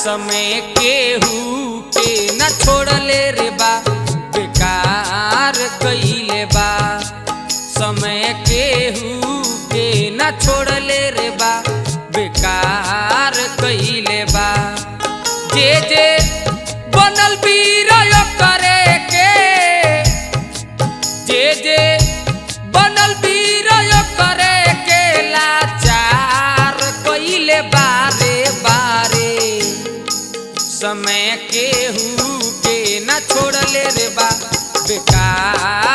समय केहू के न छोड़ले रे बा बेकार कइले बा। समय केहू के न छोड़ले रे बा बेकार कइले बा। जे जे बनल वीर करे के, जे जे बनल वीर करे के लाचार कइले बारे बारे। समय केहू के न छोड़ले रे बा बेकार